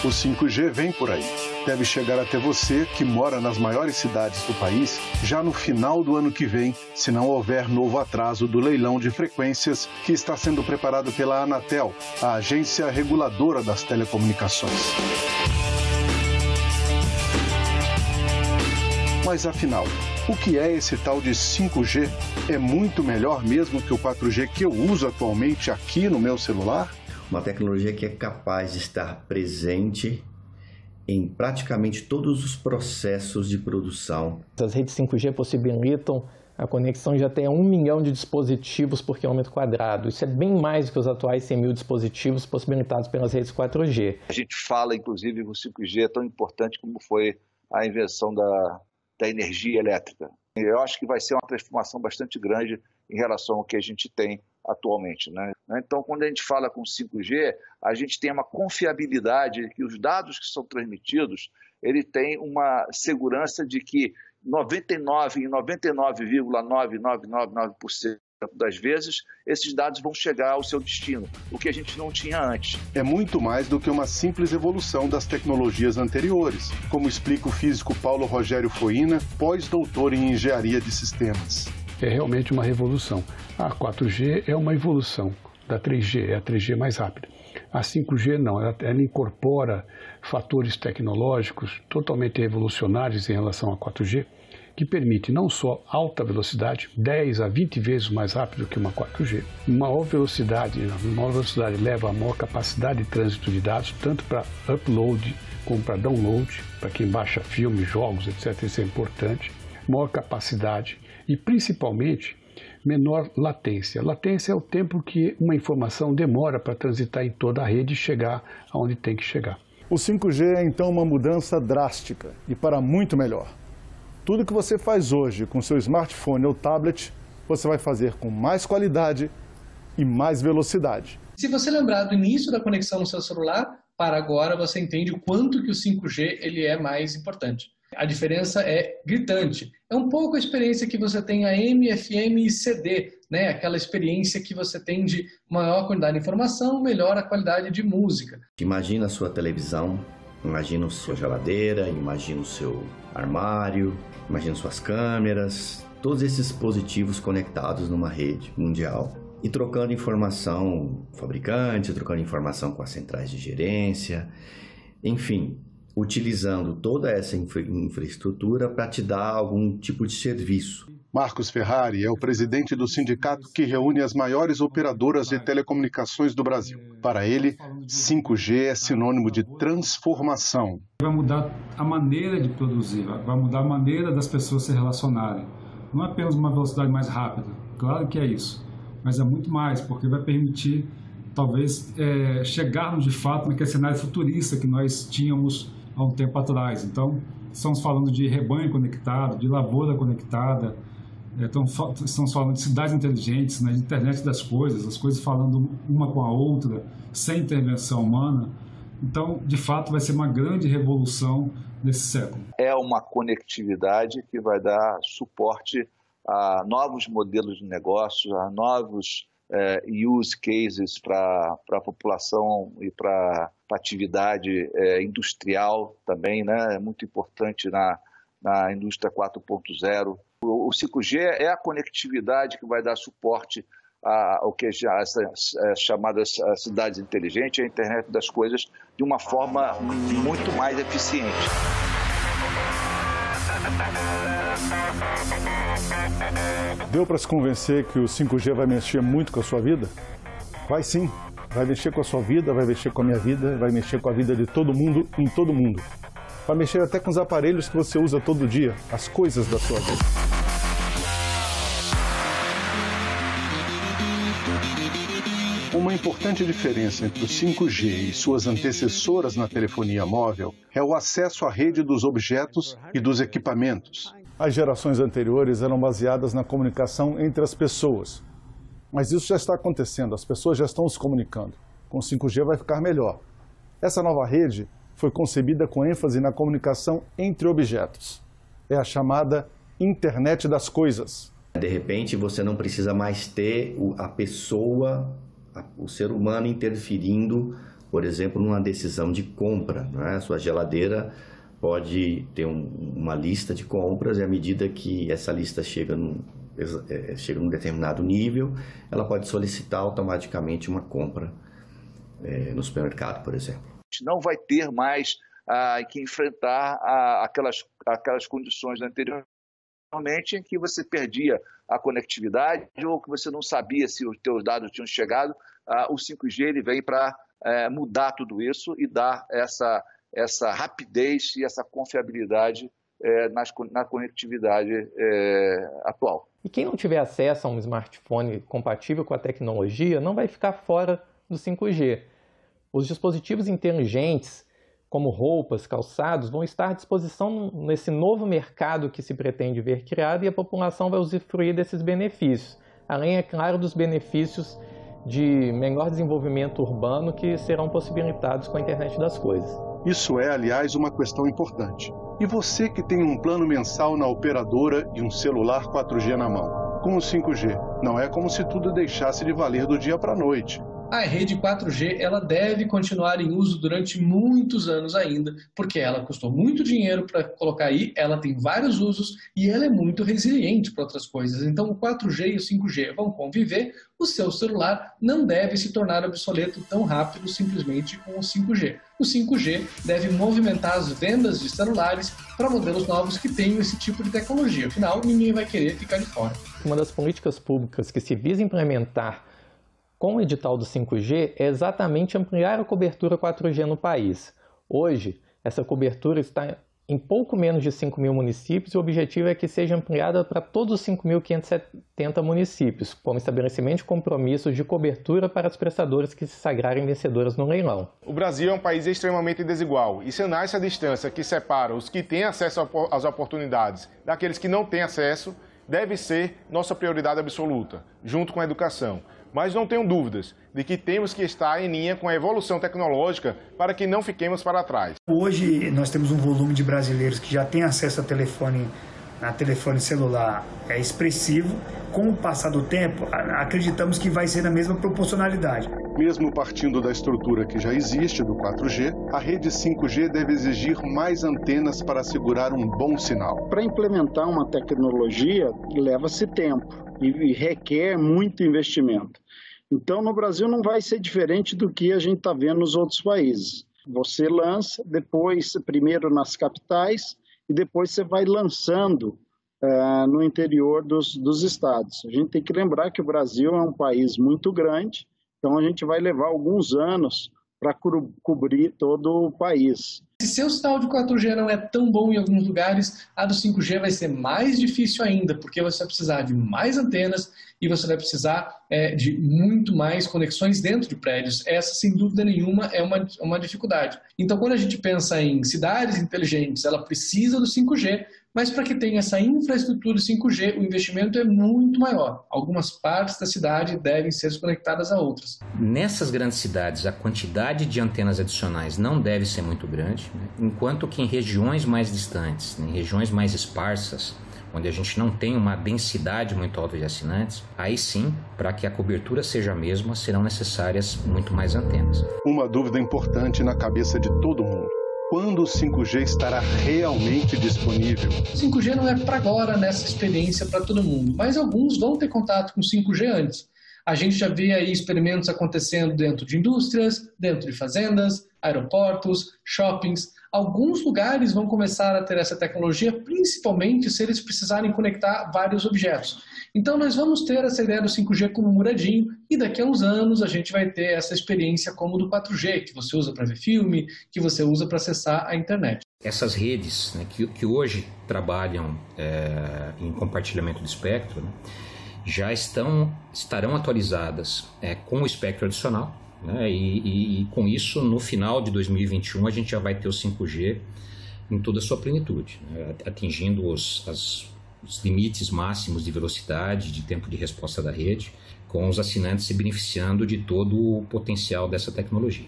O 5G vem por aí. Deve chegar até você, que mora nas maiores cidades do país, já no final do ano que vem, se não houver novo atraso do leilão de frequências que está sendo preparado pela Anatel, a agência reguladora das telecomunicações. Mas afinal, o que é esse tal de 5G? É muito melhor mesmo que o 4G que eu uso atualmente aqui no meu celular? Uma tecnologia que é capaz de estar presente em praticamente todos os processos de produção. As redes 5G possibilitam a conexão de até 1 milhão de dispositivos por quilômetro quadrado. Isso é bem mais do que os atuais 100 mil dispositivos possibilitados pelas redes 4G. A gente fala, inclusive, que o 5G é tão importante como foi a invenção da energia elétrica. Eu acho que vai ser uma transformação bastante grande em relação ao que a gente tem atualmente, né? Então, quando a gente fala com 5G, a gente tem uma confiabilidade que os dados que são transmitidos, ele tem uma segurança de que 99,99999% das vezes, esses dados vão chegar ao seu destino, o que a gente não tinha antes. É muito mais do que uma simples evolução das tecnologias anteriores, como explica o físico Paulo Rogério Foina, pós-doutor em engenharia de sistemas. É realmente uma revolução. A 4G é uma evolução da 3G, é a 3G mais rápida. A 5G não, ela incorpora fatores tecnológicos totalmente revolucionários em relação à 4G, que permite não só alta velocidade, 10 a 20 vezes mais rápido que uma 4G, maior velocidade leva a maior capacidade de trânsito de dados, tanto para upload como para download, para quem baixa filmes, jogos, etc. Isso é importante, maior capacidade e principalmente menor latência. Latência é o tempo que uma informação demora para transitar em toda a rede e chegar aonde tem que chegar. O 5G é então uma mudança drástica e para muito melhor. Tudo que você faz hoje com seu smartphone ou tablet, você vai fazer com mais qualidade e mais velocidade. Se você lembrar do início da conexão no seu celular, para agora você entende o quanto que o 5G ele é mais importante. A diferença é gritante. É um pouco a experiência que você tem AM, FM e CD, né? Aquela experiência que você tem de maior quantidade de informação, melhor a qualidade de música. Imagina a sua televisão, imagina a sua geladeira, imagina o seu armário, imagina suas câmeras, todos esses dispositivos conectados numa rede mundial e trocando informação com o fabricante, trocando informação com as centrais de gerência, enfim, utilizando toda essa infraestrutura para te dar algum tipo de serviço. Marcos Ferrari é o presidente do sindicato que reúne as maiores operadoras de telecomunicações do Brasil. Para ele, 5G é sinônimo de transformação. Vai mudar a maneira de produzir, vai mudar a maneira das pessoas se relacionarem. Não é apenas uma velocidade mais rápida, claro que é isso, mas é muito mais, porque vai permitir, talvez, chegarmos de fato naquele cenário futurista que nós tínhamos há um tempo atrás. Então, estamos falando de rebanho conectado, de lavoura conectada, estamos falando de cidades inteligentes, né, de internet das coisas, as coisas falando uma com a outra, sem intervenção humana. Então, de fato, vai ser uma grande revolução nesse século. É uma conectividade que vai dar suporte a novos modelos de negócio, a novos use cases para a população e para a atividade industrial também, né? É muito importante na indústria 4.0. O 5G é a conectividade que vai dar suporte ao que essas chamadas cidades inteligentes, a internet das coisas, de uma forma muito mais eficiente. Deu para se convencer que o 5G vai mexer muito com a sua vida? Vai sim. Vai mexer com a sua vida, vai mexer com a minha vida, vai mexer com a vida de todo mundo, em todo mundo. Vai mexer até com os aparelhos que você usa todo dia, as coisas da sua vida. Uma importante diferença entre o 5G e suas antecessoras na telefonia móvel é o acesso à rede dos objetos e dos equipamentos. As gerações anteriores eram baseadas na comunicação entre as pessoas. Mas isso já está acontecendo, as pessoas já estão se comunicando. Com o 5G vai ficar melhor. Essa nova rede foi concebida com ênfase na comunicação entre objetos. É a chamada internet das coisas. De repente, você não precisa mais ter a pessoa, o ser humano interferindo por exemplo, numa decisão de compra, né? Sua geladeira pode ter uma lista de compras e à medida que essa lista chega num determinado nível, ela pode solicitar automaticamente uma compra no supermercado, por exemplo. A gente não vai ter mais que enfrentar aquelas condições anteriormente em que você perdia a conectividade ou que você não sabia se os teus dados tinham chegado. O 5G ele vem para mudar tudo isso e dar essa rapidez e essa confiabilidade na conectividade atual. E quem não tiver acesso a um smartphone compatível com a tecnologia não vai ficar fora do 5G. Os dispositivos inteligentes, como roupas, calçados, vão estar à disposição nesse novo mercado que se pretende ver criado e a população vai usufruir desses benefícios. Além, é claro, dos benefícios de melhor desenvolvimento urbano que serão possibilitados com a internet das coisas. Isso é, aliás, uma questão importante. E você que tem um plano mensal na operadora e um celular 4G na mão? Com o 5G, não é como se tudo deixasse de valer do dia para a noite. A rede 4G ela deve continuar em uso durante muitos anos ainda, porque ela custou muito dinheiro para colocar aí, ela tem vários usos e ela é muito resiliente para outras coisas. Então o 4G e o 5G vão conviver, o seu celular não deve se tornar obsoleto tão rápido simplesmente com o 5G. O 5G deve movimentar as vendas de celulares para modelos novos que tenham esse tipo de tecnologia. Afinal, ninguém vai querer ficar de fora. Uma das políticas públicas que se visa implementar com o edital do 5G é exatamente ampliar a cobertura 4G no país. Hoje, essa cobertura está em pouco menos de 5.000 municípios e o objetivo é que seja ampliada para todos os 5.570 municípios, como estabelecimento de compromissos de cobertura para as prestadoras que se sagrarem vencedoras no leilão. O Brasil é um país extremamente desigual e se nasce a distância que separa os que têm acesso às oportunidades daqueles que não têm acesso, deve ser nossa prioridade absoluta, junto com a educação. Mas não tenho dúvidas de que temos que estar em linha com a evolução tecnológica para que não fiquemos para trás. Hoje nós temos um volume de brasileiros que já têm acesso a telefone celular expressivo. Com o passar do tempo, acreditamos que vai ser na mesma proporcionalidade. Mesmo partindo da estrutura que já existe do 4G, a rede 5G deve exigir mais antenas para assegurar um bom sinal. Para implementar uma tecnologia, leva-se tempo e requer muito investimento. Então, no Brasil não vai ser diferente do que a gente está vendo nos outros países. Você lança, depois, primeiro nas capitais, e depois você vai lançando no interior dos estados. A gente tem que lembrar que o Brasil é um país muito grande, então a gente vai levar alguns anos para cobrir todo o país. Se seu sinal de 4G não é tão bom em alguns lugares, a do 5G vai ser mais difícil ainda, porque você vai precisar de mais antenas e você vai precisar de muito mais conexões dentro de prédios. Essa, sem dúvida nenhuma, é uma dificuldade. Então, quando a gente pensa em cidades inteligentes, ela precisa do 5G, mas para que tenha essa infraestrutura 5G, o investimento é muito maior. Algumas partes da cidade devem ser conectadas a outras. Nessas grandes cidades, a quantidade de antenas adicionais não deve ser muito grande, né? Enquanto que em regiões mais distantes, em regiões mais esparsas, onde a gente não tem uma densidade muito alta de assinantes, aí sim, para que a cobertura seja a mesma, serão necessárias muito mais antenas. Uma dúvida importante na cabeça de todo mundo. Quando o 5G estará realmente disponível? O 5G não é para agora nessa experiência para todo mundo, mas alguns vão ter contato com o 5G antes. A gente já vê aí experimentos acontecendo dentro de indústrias, dentro de fazendas, aeroportos, shoppings. Alguns lugares vão começar a ter essa tecnologia, principalmente se eles precisarem conectar vários objetos. Então nós vamos ter essa ideia do 5G como muradinho e daqui a uns anos a gente vai ter essa experiência como do 4G, que você usa para ver filme, que você usa para acessar a internet. Essas redes, né, que hoje trabalham em compartilhamento de espectro, né, já estarão atualizadas com o espectro adicional, né, e com isso, no final de 2021, a gente já vai ter o 5G em toda a sua plenitude, né, atingindo os limites máximos de velocidade, de tempo de resposta da rede, com os assinantes se beneficiando de todo o potencial dessa tecnologia.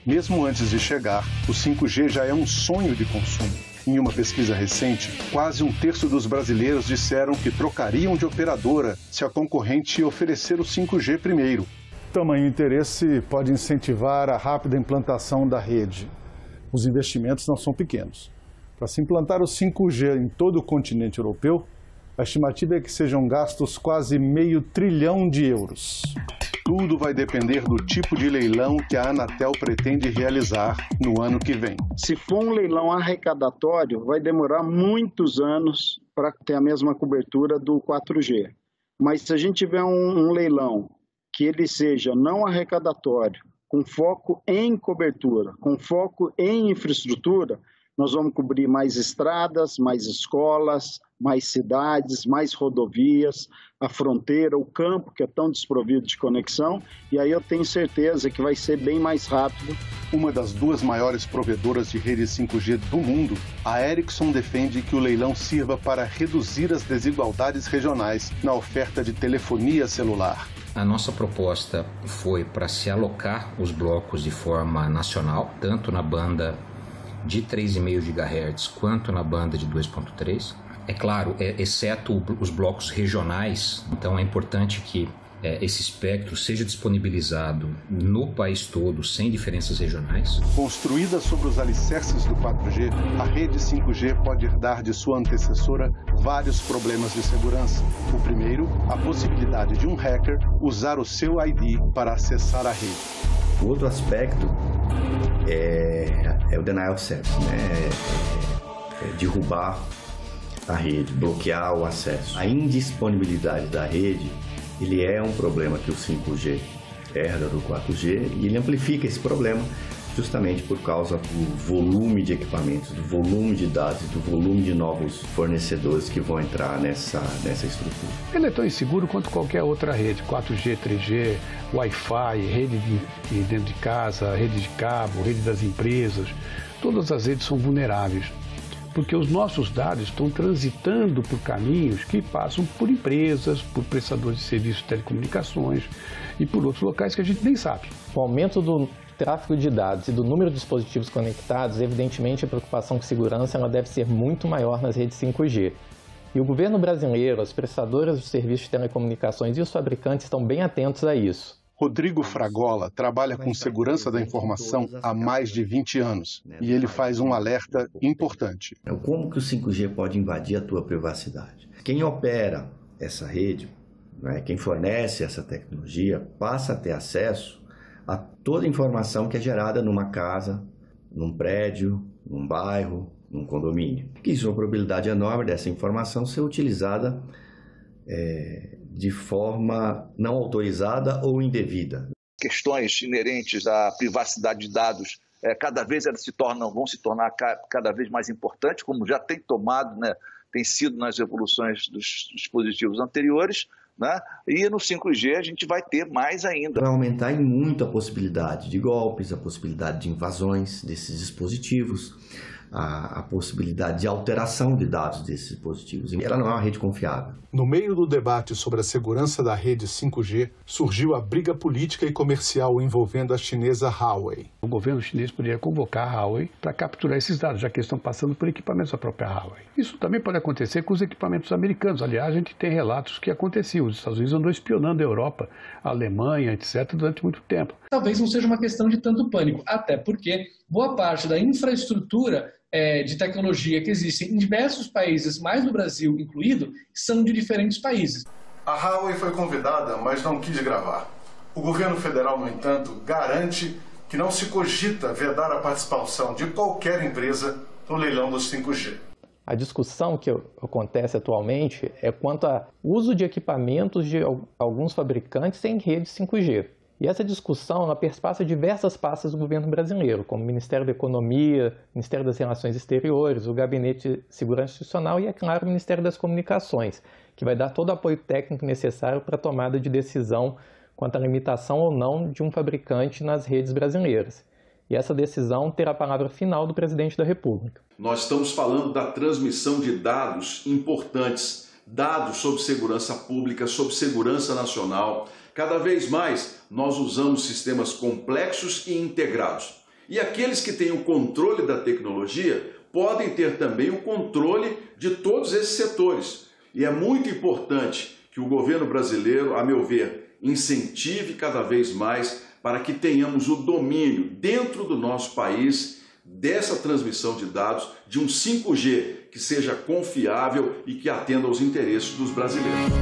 Mesmo antes de chegar, o 5G já é um sonho de consumo. Em uma pesquisa recente, quase um terço dos brasileiros disseram que trocariam de operadora se a concorrente oferecer o 5G primeiro. Tamanho interesse pode incentivar a rápida implantação da rede. Os investimentos não são pequenos. Para se implantar o 5G em todo o continente europeu, a estimativa é que sejam gastos quase €500 bilhão. Tudo vai depender do tipo de leilão que a Anatel pretende realizar no ano que vem. Se for um leilão arrecadatório, vai demorar muitos anos para ter a mesma cobertura do 4G. Mas se a gente tiver um leilão que ele seja não arrecadatório, com foco em cobertura, com foco em infraestrutura, nós vamos cobrir mais estradas, mais escolas, mais cidades, mais rodovias, a fronteira, o campo que é tão desprovido de conexão, e aí eu tenho certeza que vai ser bem mais rápido. Uma das duas maiores provedoras de rede 5G do mundo, a Ericsson defende que o leilão sirva para reduzir as desigualdades regionais na oferta de telefonia celular. A nossa proposta foi para se alocar os blocos de forma nacional, tanto na banda de 3,5 GHz quanto na banda de 2,3. É claro, exceto os blocos regionais, então é importante que esse espectro seja disponibilizado no país todo, sem diferenças regionais. Construída sobre os alicerces do 4G, a rede 5G pode herdar de sua antecessora vários problemas de segurança. O primeiro, a possibilidade de um hacker usar o seu ID para acessar a rede. O outro aspecto é o denial of service, né? É derrubar a rede, bloquear o acesso. A indisponibilidade da rede, ele é um problema que o 5G herda do 4G e ele amplifica esse problema justamente por causa do volume de equipamentos, do volume de dados, do volume de novos fornecedores que vão entrar nessa estrutura. Ele é tão inseguro quanto qualquer outra rede, 4G, 3G, Wi-Fi, rede de dentro de casa, rede de cabo, rede das empresas. Todas as redes são vulneráveis, porque os nossos dados estão transitando por caminhos que passam por empresas, por prestadores de serviços de telecomunicações e por outros locais que a gente nem sabe. O aumento do tráfego de dados e do número de dispositivos conectados, evidentemente a preocupação com segurança ela deve ser muito maior nas redes 5G. E o governo brasileiro, as prestadoras de serviços de telecomunicações e os fabricantes estão bem atentos a isso. Rodrigo Fragola trabalha com segurança da informação há mais de 20 anos e ele faz um alerta importante. Como que o 5G pode invadir a tua privacidade? Quem opera essa rede, né, quem fornece essa tecnologia, passa a ter acesso a toda a informação que é gerada numa casa, num prédio, num bairro, num condomínio. Existe uma probabilidade enorme dessa informação ser utilizada de forma não autorizada ou indevida. Questões inerentes à privacidade de dados, cada vez elas vão se tornar cada vez mais importantes, como já tem tomado, né, tem sido nas evoluções dos dispositivos anteriores, né? E no 5G a gente vai ter mais ainda. Vai aumentar em muito a possibilidade de golpes, a possibilidade de invasões desses dispositivos, a possibilidade de alteração de dados desses dispositivos. Ela não é uma rede confiável. No meio do debate sobre a segurança da rede 5G, surgiu a briga política e comercial envolvendo a chinesa Huawei. O governo chinês poderia convocar a Huawei para capturar esses dados, já que eles estão passando por equipamentos da própria Huawei. Isso também pode acontecer com os equipamentos americanos. Aliás, a gente tem relatos que aconteciam. Os Estados Unidos andou espionando a Europa, a Alemanha, etc., durante muito tempo. Talvez não seja uma questão de tanto pânico, até porque boa parte da infraestrutura de tecnologia que existem em diversos países, mais no Brasil incluído, são de diferentes países. A Huawei foi convidada, mas não quis gravar. O governo federal, no entanto, garante que não se cogita vedar a participação de qualquer empresa no leilão do 5G. A discussão que acontece atualmente é quanto ao uso de equipamentos de alguns fabricantes em rede 5G. E essa discussão ela perpassa diversas pastas do governo brasileiro, como o Ministério da Economia, Ministério das Relações Exteriores, o Gabinete de Segurança Institucional e, é claro, o Ministério das Comunicações, que vai dar todo o apoio técnico necessário para a tomada de decisão quanto à limitação ou não de um fabricante nas redes brasileiras. E essa decisão terá a palavra final do presidente da República. Nós estamos falando da transmissão de dados importantes, dados sobre segurança pública, sobre segurança nacional. Cada vez mais nós usamos sistemas complexos e integrados. E aqueles que têm o controle da tecnologia podem ter também o controle de todos esses setores. E é muito importante que o governo brasileiro, a meu ver, incentive cada vez mais para que tenhamos o domínio dentro do nosso país dessa transmissão de dados, de um 5G que seja confiável e que atenda aos interesses dos brasileiros.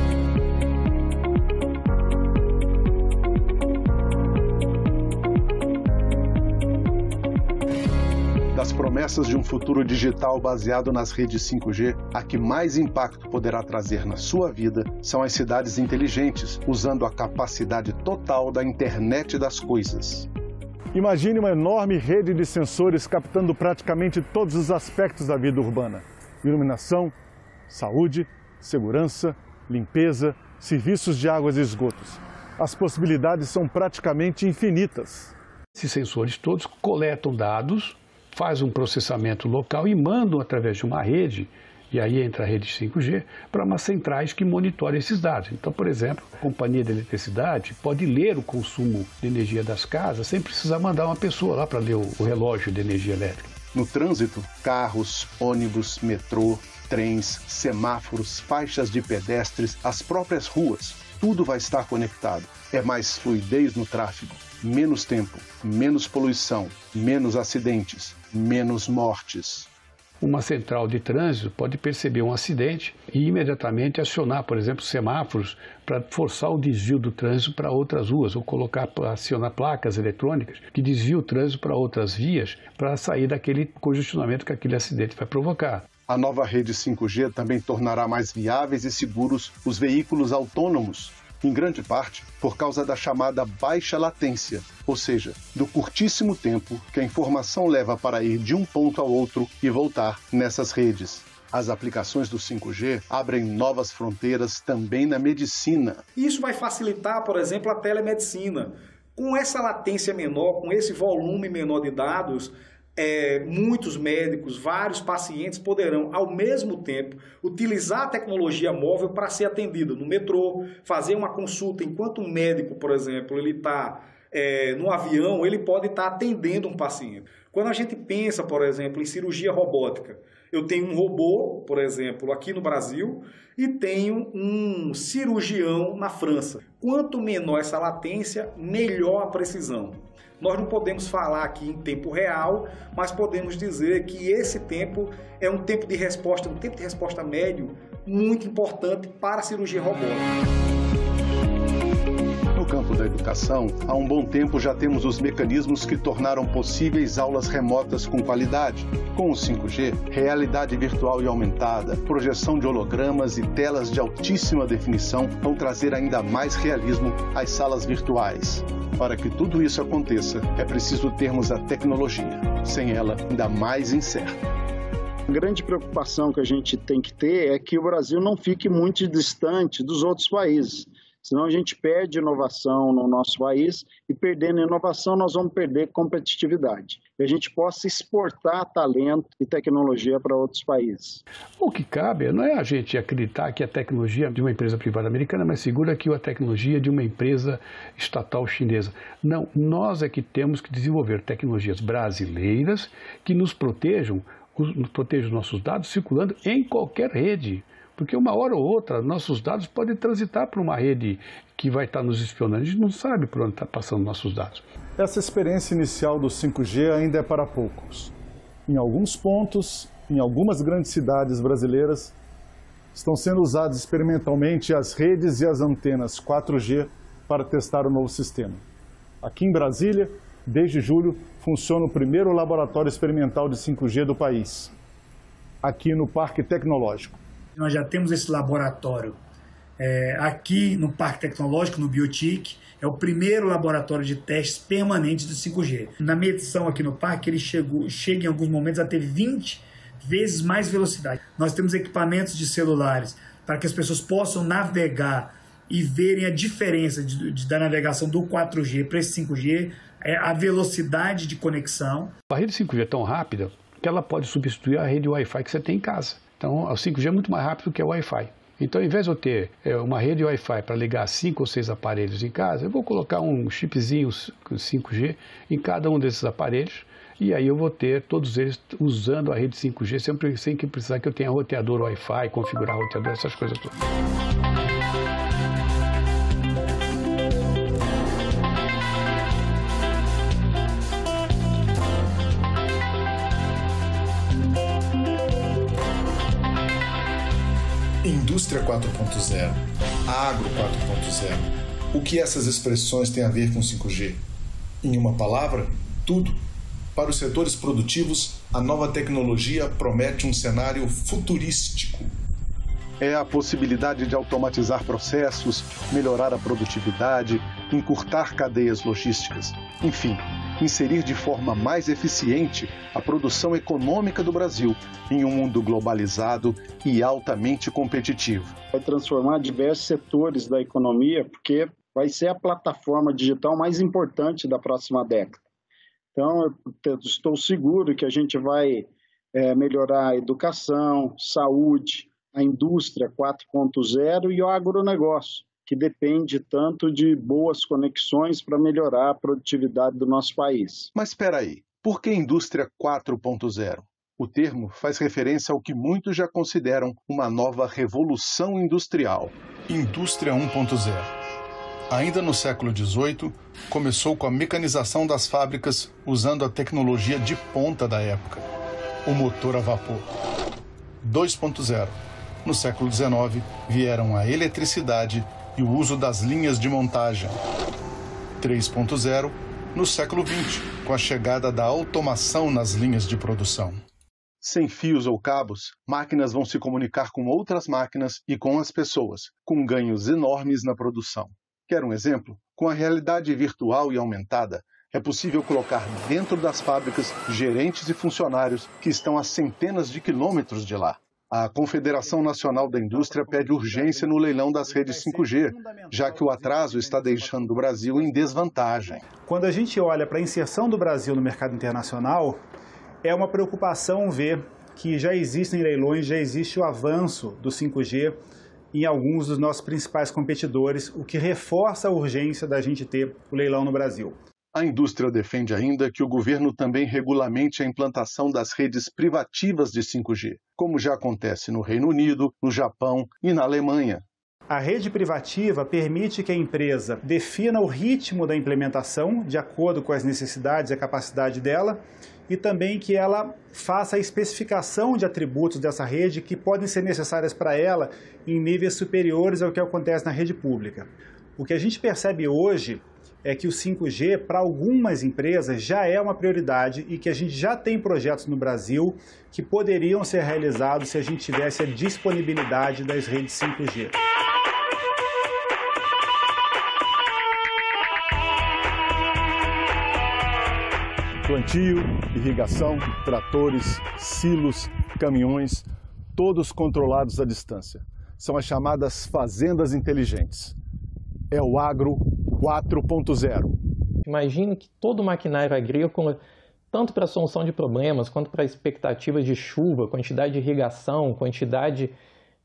Das promessas de um futuro digital baseado nas redes 5G, a que mais impacto poderá trazer na sua vida são as cidades inteligentes, usando a capacidade total da internet das coisas. Imagine uma enorme rede de sensores captando praticamente todos os aspectos da vida urbana: iluminação, saúde, segurança, limpeza, serviços de águas e esgotos. As possibilidades são praticamente infinitas. Esses sensores todos coletam dados, faz um processamento local e mandam através de uma rede, e aí entra a rede 5G, para umas centrais que monitoram esses dados. Então, por exemplo, a companhia de eletricidade pode ler o consumo de energia das casas sem precisar mandar uma pessoa lá para ler o relógio de energia elétrica. No trânsito, carros, ônibus, metrô, trens, semáforos, faixas de pedestres, as próprias ruas, tudo vai estar conectado. É mais fluidez no tráfego, menos tempo, menos poluição, menos acidentes, menos mortes. Uma central de trânsito pode perceber um acidente e imediatamente acionar, por exemplo, semáforos para forçar o desvio do trânsito para outras ruas, ou acionar placas eletrônicas que desviam o trânsito para outras vias para sair daquele congestionamento que aquele acidente vai provocar. A nova rede 5G também tornará mais viáveis e seguros os veículos autônomos, em grande parte por causa da chamada baixa latência, ou seja, do curtíssimo tempo que a informação leva para ir de um ponto ao outro e voltar nessas redes. As aplicações do 5G abrem novas fronteiras também na medicina. Isso vai facilitar, por exemplo, a telemedicina. Com essa latência menor, com esse volume menor de dados, muitos médicos, vários pacientes poderão, ao mesmo tempo, utilizar a tecnologia móvel para ser atendido no metrô, fazer uma consulta. Enquanto um médico, por exemplo, ele está no avião, ele pode estar atendendo um paciente. Quando a gente pensa, por exemplo, em cirurgia robótica, eu tenho um robô, por exemplo, aqui no Brasil, e tenho um cirurgião na França. Quanto menor essa latência, melhor a precisão. Nós não podemos falar aqui em tempo real, mas podemos dizer que esse tempo é um tempo de resposta médio muito importante para a cirurgia robótica. No campo da educação, há um bom tempo já temos os mecanismos que tornaram possíveis aulas remotas com qualidade. Com o 5G, realidade virtual e aumentada, projeção de hologramas e telas de altíssima definição vão trazer ainda mais realismo às salas virtuais. Para que tudo isso aconteça, é preciso termos a tecnologia. Sem ela, ainda mais incerta. A grande preocupação que a gente tem que ter é que o Brasil não fique muito distante dos outros países. Senão a gente perde inovação no nosso país e perdendo inovação nós vamos perder competitividade. E a gente possa exportar talento e tecnologia para outros países. O que cabe não é a gente acreditar que a tecnologia de uma empresa privada americana é mais segura que a tecnologia de uma empresa estatal chinesa. Não, nós é que temos que desenvolver tecnologias brasileiras que nos protejam os nossos dados circulando em qualquer rede. Porque uma hora ou outra, nossos dados podem transitar por uma rede que vai estar nos espionando. A gente não sabe por onde está passando nossos dados. Essa experiência inicial do 5G ainda é para poucos. Em alguns pontos, em algumas grandes cidades brasileiras, estão sendo usadas experimentalmente as redes e as antenas 4G para testar o novo sistema. Aqui em Brasília, desde julho, funciona o primeiro laboratório experimental de 5G do país, aqui no Parque Tecnológico. Nós já temos esse laboratório aqui no Parque Tecnológico, no Biotic, é o primeiro laboratório de testes permanentes do 5G. Na medição aqui no parque, ele chega em alguns momentos a ter 20 vezes mais velocidade. Nós temos equipamentos de celulares para que as pessoas possam navegar e verem a diferença da navegação do 4G para esse 5G, a velocidade de conexão. A rede 5G é tão rápida que ela pode substituir a rede Wi-Fi que você tem em casa. Então, o 5G é muito mais rápido que o Wi-Fi. Então, ao invés de eu ter uma rede Wi-Fi para ligar 5 ou 6 aparelhos em casa, eu vou colocar um chipzinho 5G em cada um desses aparelhos E aí eu vou ter todos eles usando a rede 5G, sempre sem que precisar que eu tenha roteador Wi-Fi, configurar roteador, essas coisas todas. Indústria 4.0, Agro 4.0. O que essas expressões têm a ver com 5G? Em uma palavra, tudo. Para os setores produtivos, a nova tecnologia promete um cenário futurístico. É a possibilidade de automatizar processos, melhorar a produtividade, encurtar cadeias logísticas. Enfim, inserir de forma mais eficiente a produção econômica do Brasil em um mundo globalizado e altamente competitivo. Vai transformar diversos setores da economia, porque vai ser a plataforma digital mais importante da próxima década. Então, eu estou seguro que a gente vai melhorar a educação, saúde, a indústria 4.0 e o agronegócio, que depende tanto de boas conexões para melhorar a produtividade do nosso país. Mas espera aí, por que indústria 4.0? O termo faz referência ao que muitos já consideram uma nova revolução industrial. Indústria 1.0. Ainda no século XVIII, começou com a mecanização das fábricas usando a tecnologia de ponta da época, o motor a vapor. 2.0. No século XIX, vieram a eletricidade e o uso das linhas de montagem. 3.0, no século XX, com a chegada da automação nas linhas de produção. Sem fios ou cabos, máquinas vão se comunicar com outras máquinas e com as pessoas, com ganhos enormes na produção. Quer um exemplo? Com a realidade virtual e aumentada, é possível colocar dentro das fábricas gerentes e funcionários que estão a centenas de quilômetros de lá. A Confederação Nacional da Indústria pede urgência no leilão das redes 5G, já que o atraso está deixando o Brasil em desvantagem. Quando a gente olha para a inserção do Brasil no mercado internacional, é uma preocupação ver que já existem leilões, já existe o avanço do 5G em alguns dos nossos principais competidores, o que reforça a urgência da gente ter o leilão no Brasil. A indústria defende ainda que o governo também regulamente a implantação das redes privativas de 5G, como já acontece no Reino Unido, no Japão e na Alemanha. A rede privativa permite que a empresa defina o ritmo da implementação, de acordo com as necessidades e a capacidade dela, e também que ela faça a especificação de atributos dessa rede que podem ser necessárias para ela em níveis superiores ao que acontece na rede pública. O que a gente percebe hoje é que o 5G, para algumas empresas, já é uma prioridade e que a gente já tem projetos no Brasil que poderiam ser realizados se a gente tivesse a disponibilidade das redes 5G. Plantio, irrigação, tratores, silos, caminhões, todos controlados à distância. São as chamadas fazendas inteligentes. É o Agro 4.0. Imagine que todo o maquinário agrícola, tanto para a solução de problemas, quanto para expectativas de chuva, quantidade de irrigação, quantidade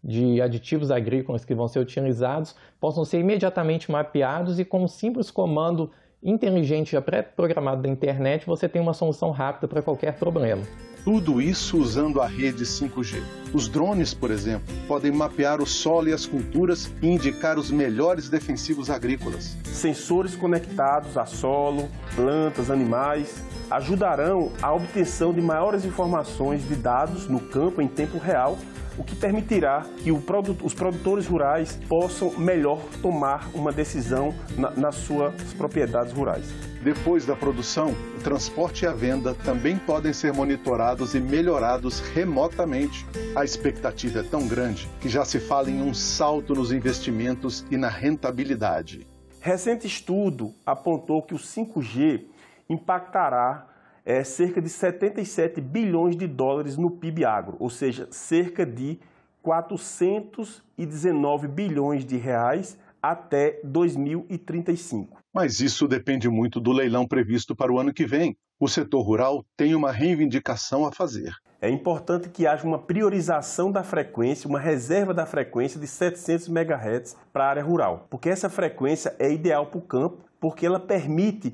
de aditivos agrícolas que vão ser utilizados, possam ser imediatamente mapeados e com um simples comando inteligente já pré-programado da internet, você tem uma solução rápida para qualquer problema. Tudo isso usando a rede 5G. Os drones, por exemplo, podem mapear o solo e as culturas e indicar os melhores defensivos agrícolas. Sensores conectados a solo, plantas, animais, ajudarão a obtenção de maiores informações de dados no campo em tempo real, o que permitirá que os produtores rurais possam melhor tomar uma decisão nas suas propriedades rurais. Depois da produção, o transporte e a venda também podem ser monitorados e melhorados remotamente. A expectativa é tão grande que já se fala em um salto nos investimentos e na rentabilidade. Recente estudo apontou que o 5G impactará cerca de 77 bilhões de dólares no PIB agro, ou seja, cerca de 419 bilhões de reais até 2035. Mas isso depende muito do leilão previsto para o ano que vem. O setor rural tem uma reivindicação a fazer. É importante que haja uma priorização da frequência, uma reserva da frequência de 700 MHz para a área rural, porque essa frequência é ideal para o campo porque ela permite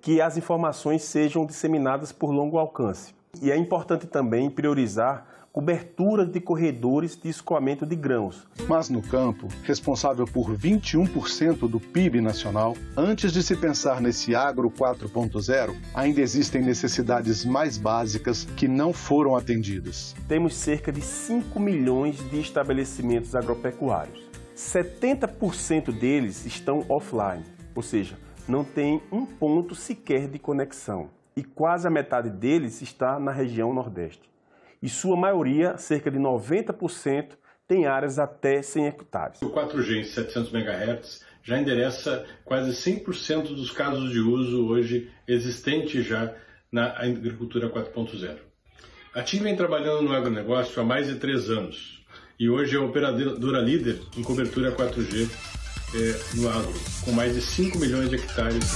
que as informações sejam disseminadas por longo alcance. E é importante também priorizar cobertura de corredores de escoamento de grãos. Mas no campo, responsável por 21% do PIB nacional, antes de se pensar nesse agro 4.0, ainda existem necessidades mais básicas que não foram atendidas. Temos cerca de 5 milhões de estabelecimentos agropecuários. 70% deles estão offline, ou seja, não tem um ponto sequer de conexão. E quase a metade deles está na região Nordeste. E sua maioria, cerca de 90%, tem áreas até 100 hectares. O 4G em 700 MHz já endereça quase 100% dos casos de uso hoje existentes já na agricultura 4.0. A TIM vem trabalhando no agronegócio há mais de 3 anos e hoje é a operadora líder em cobertura 4G no agro, com mais de 5 milhões de hectares.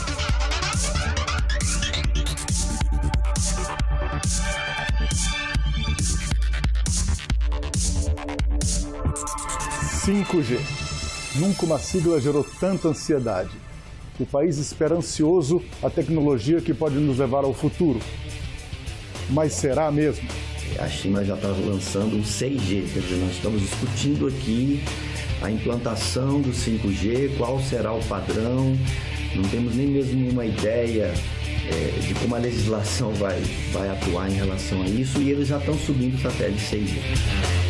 Nunca uma sigla gerou tanta ansiedade. O país espera ansioso a tecnologia que pode nos levar ao futuro. Mas será mesmo? A China já está lançando o 6G, quer dizer, nós estamos discutindo aqui a implantação do 5G, qual será o padrão, não temos nem mesmo uma ideia de como a legislação vai atuar em relação a isso, e eles já estão subindo o satélite 6G.